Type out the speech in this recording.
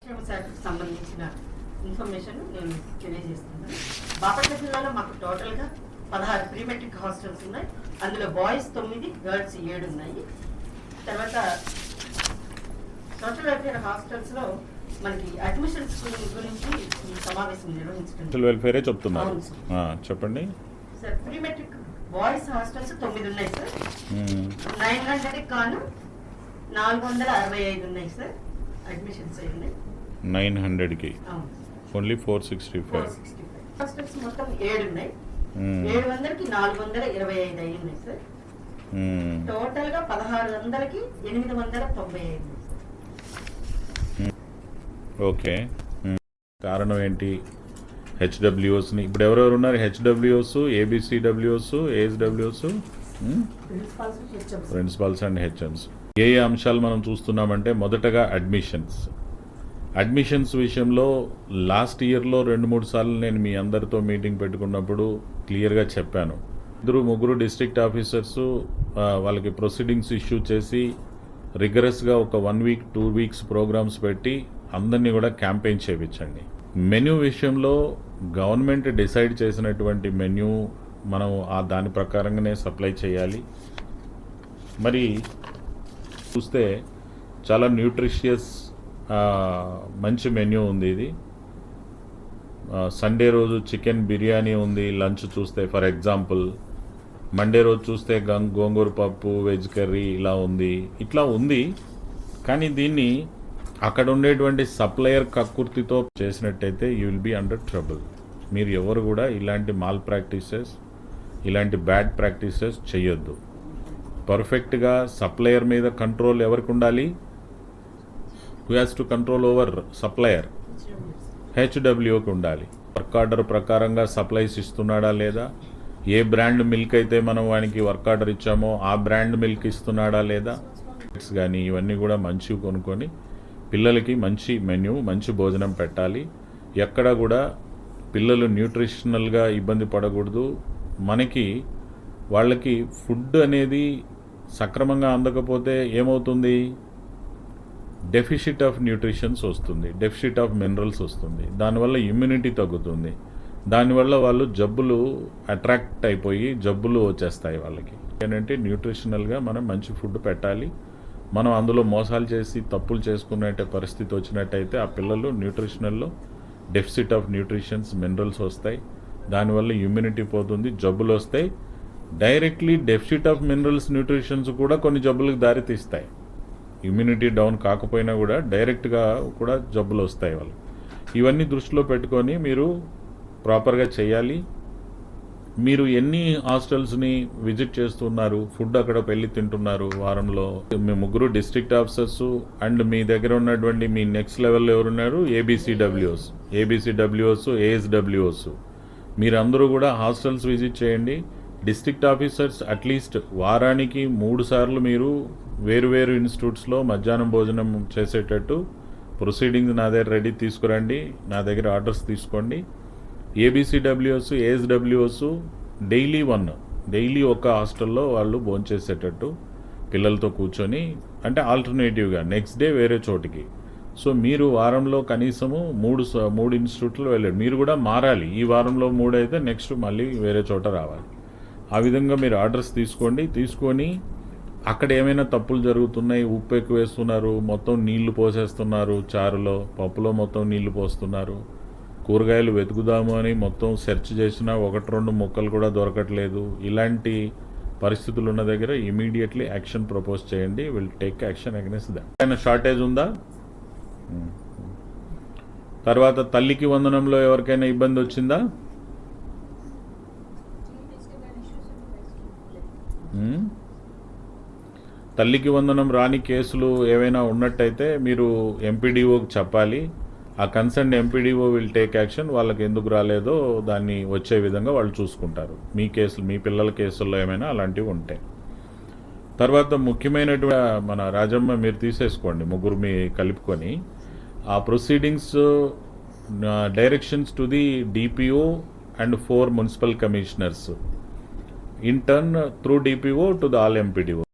సంక్షేమ శాఖకు సంబంధించిన ఇన్ఫర్మేషన్ నేను తెలియజేస్తున్నాను. బాపట్ల జిల్లాలో మాకు టోటల్గా 16 ప్రీ మెట్రిక్ హాస్టల్స్ ఉన్నాయి. అందులో బాయ్స్ 9, గర్ల్స్ 7 ఉన్నాయి. తర్వాత సోషల్ వెల్ఫేర్ హాస్టల్స్లో మనకి అడ్మిషన్స్ గురించి ఈ సమావేశం నిర్వహించడం. సోషల్ వెల్ఫేరే చెప్తున్నారు, చెప్పండి sir. Pre matric boys hostels 9 ఉన్నాయి సార్. 900కి కాను 465 ఉన్నాయి సార్. అడ్మిషన్స్ అయ్యింది 900కి ఓన్లీ 465. హాస్టల్స్ మొత్తం 7 ఉన్నాయి. 700కి 425 అయ్యింది సార్. టోటల్ గా 1600కి 895 సార్. ఓకే, కారణం ఏంటి? హెచ్డబ్ల్యూఎస్ని ఇప్పుడు ఎవరెవరు ఉన్నారు? హెచ్డబ్ల్యూఎస్, ఏబిసిడబ్ల్యూఎస్, ఏఎస్డబ్ల్యూఎస్, ప్రిన్సిపాల్స్ అండ్ హెచ్ఎంస్. ఏ అంశాలు మనం చూస్తున్నామంటే, మొదటగా అడ్మిషన్స్ విషయంలో లాస్ట్ ఇయర్లో 2-3 సార్లు నేను మీ అందరితో మీటింగ్ పెట్టుకున్నప్పుడు క్లియర్గా చెప్పాను. 2-3 డిస్ట్రిక్ట్ ఆఫీసర్స్ వాళ్ళకి ప్రొసీడింగ్స్ ఇష్యూ చేసి రిగరస్గా ఒక 1 వీక్ 2 వీక్స్ ప్రోగ్రామ్స్ పెట్టి అందరినీ కూడా క్యాంపెయిన్ చేయించండి. మెన్యూ విషయంలో గవర్నమెంట్ డిసైడ్ చేసినటువంటి మెన్యూ మనం దాని ప్రకారంగానే సప్లై చేయాలి. మరి చూస్తే చాలా న్యూట్రిషియస్ మంచి మెన్యూ ఉంది. ఇది సండే రోజు చికెన్ బిర్యానీ ఉంది. లంచ్ చూస్తే ఫర్ ఎగ్జాంపుల్, మండే రోజు చూస్తే గోంగూర పప్పు, వెజ్ కర్రీ ఇలా ఉంది. ఇట్లా ఉంది. కానీ దీన్ని అక్కడ ఉండేటువంటి సప్లయర్ కక్కుర్తితో చేసినట్టయితే you will be under trouble. మీరు ఎవరు కూడా ఇలాంటి మాల్ ప్రాక్టీసెస్, ఇలాంటి బ్యాడ్ ప్రాక్టీసెస్ చేయొద్దు. పర్ఫెక్ట్గా సప్లయర్ మీద కంట్రోల్ ఎవరికి ఉండాలి? Who has to control over supplier? హెచ్డబ్ల్యూకి ఉండాలి. వర్క్ ఆర్డర్ ప్రకారంగా సప్లైస్ ఇస్తున్నాడా లేదా? ఏ బ్రాండ్ మిల్క్ అయితే మనం వానికి వర్క్ ఆర్డర్ ఇచ్చామో ఆ బ్రాండ్ మిల్క్ ఇస్తున్నాడా లేదా? కానీ ఇవన్నీ కూడా మంచివి కొనుక్కొని పిల్లలకి మంచి మెన్యూ, మంచి భోజనం పెట్టాలి. ఎక్కడ కూడా పిల్లలు న్యూట్రిషనల్గా ఇబ్బంది పడకూడదు. వాళ్ళకి ఫుడ్ అనేది సక్రమంగా అందకపోతే ఏమవుతుంది? డెఫిషిట్ ఆఫ్ న్యూట్రిషన్స్ వస్తుంది, డెఫిషిట్ ఆఫ్ మినరల్స్ వస్తుంది. దానివల్ల ఇమ్యూనిటీ తగ్గుతుంది. దానివల్ల వాళ్ళు జబ్బులు అట్రాక్ట్ అయిపోయి జబ్బులు వచ్చేస్తాయి వాళ్ళకి. ఏంటంటే న్యూట్రిషనల్గా మనం మంచి ఫుడ్ పెట్టాలి. మనం అందులో మోసాలు చేసి తప్పులు చేసుకునే పరిస్థితి వచ్చినట్టయితే ఆ పిల్లలు న్యూట్రిషనల్లో డెఫిసిట్ ఆఫ్ న్యూట్రిషన్స్, మినరల్స్ వస్తాయి. దానివల్ల ఇమ్యూనిటీ పోతుంది, జబ్బులు వస్తాయి. Directly deficit of minerals, nutritions కూడా కొన్ని జబ్బులకు దారితీస్తాయి. ఇమ్యూనిటీ డౌన్ కాకపోయినా కూడా డైరెక్ట్గా కూడా జబ్బులు వస్తాయి వాళ్ళు. ఇవన్నీ దృష్టిలో పెట్టుకొని మీరు ప్రాపర్గా చేయాలి. మీరు ఎన్ని హాస్టల్స్ని విజిట్ చేస్తున్నారు? ఫుడ్ అక్కడ వెళ్ళి తింటున్నారు వారంలో? మీ 3 డిస్ట్రిక్ట్ ఆఫీసర్స్ అండ్ మీ దగ్గర ఉన్నటువంటి మీ నెక్స్ట్ లెవెల్లో ఎవరున్నారు? ఏబిసిడబ్ల్యూఎస్, ఏఎస్డబ్ల్యూఎస్. మీరందరూ కూడా హాస్టల్స్ విజిట్ చేయండి. డిస్ట్రిక్ట్ ఆఫీసర్స్ అట్లీస్ట్ వారానికి 3 సార్లు మీరు వేరు ఇన్స్టిట్యూట్స్లో మధ్యాహ్నం భోజనం చేసేటట్టు ప్రొసీడింగ్స్ నా దగ్గర రెడీ తీసుకురండి. నా దగ్గర ఆర్డర్స్ తీసుకోండి. ఏబిసిడబ్ల్యూఎస్, ఏఎస్డబ్ల్యూఎస్ డైలీ ఒక హాస్టల్లో వాళ్ళు భోంచేసేటట్టు పిల్లలతో కూర్చొని, అంటే ఆల్టర్నేటివ్గా నెక్స్ట్ డే వేరే చోటికి. సో మీరు వారంలో కనీసము 3 ఇన్స్టిట్యూట్లో వెళ్ళండి. మీరు కూడా మారాలి. ఈ వారంలో 3 అయితే నెక్స్ట్ మళ్ళీ వేరే చోట రావాలి. ఆ విధంగా మీరు ఆర్డర్స్ తీసుకొని అక్కడ ఏమైనా తప్పులు జరుగుతున్నాయి, ఉప్పు ఎక్కువ వేస్తున్నారు, మొత్తం నీళ్లు పోసేస్తున్నారు, చారులో పప్పులో మొత్తం నీళ్లు పోస్తున్నారు, కూరగాయలు వెతుకుదాము అని మొత్తం సెర్చ్ చేసినా 1-2 ముక్కలు కూడా దొరకట్లేదు. ఇలాంటి పరిస్థితులు ఉన్న దగ్గర ఇమీడియట్లీ యాక్షన్ ప్రపోజ్ చేయండి. Will take action against that. ఏమైనా షార్టేజ్ ఉందా? తర్వాత తల్లికి వందనంలో ఎవరికైనా ఇబ్బంది వచ్చిందా? తల్లికి వందనం రాని కేసులు ఏవైనా ఉన్నట్టయితే మీరు ఎంపీడీఓకి చెప్పాలి. ఆ concern MPDO will take action. వాళ్ళకి ఎందుకు రాలేదో దాన్ని వచ్చే విధంగా వాళ్ళు చూసుకుంటారు. మీ పిల్లల కేసుల్లో ఏమైనా అలాంటివి ఉంటాయి. తర్వాత ముఖ్యమైనటువంటి మన రాజమ్మ మీరు తీసేసుకోండి, 3 మీ కలుపుకొని ఆ proceedings directions to the DPO and 4 municipal commissioners in turn through DPO to the all MPDO.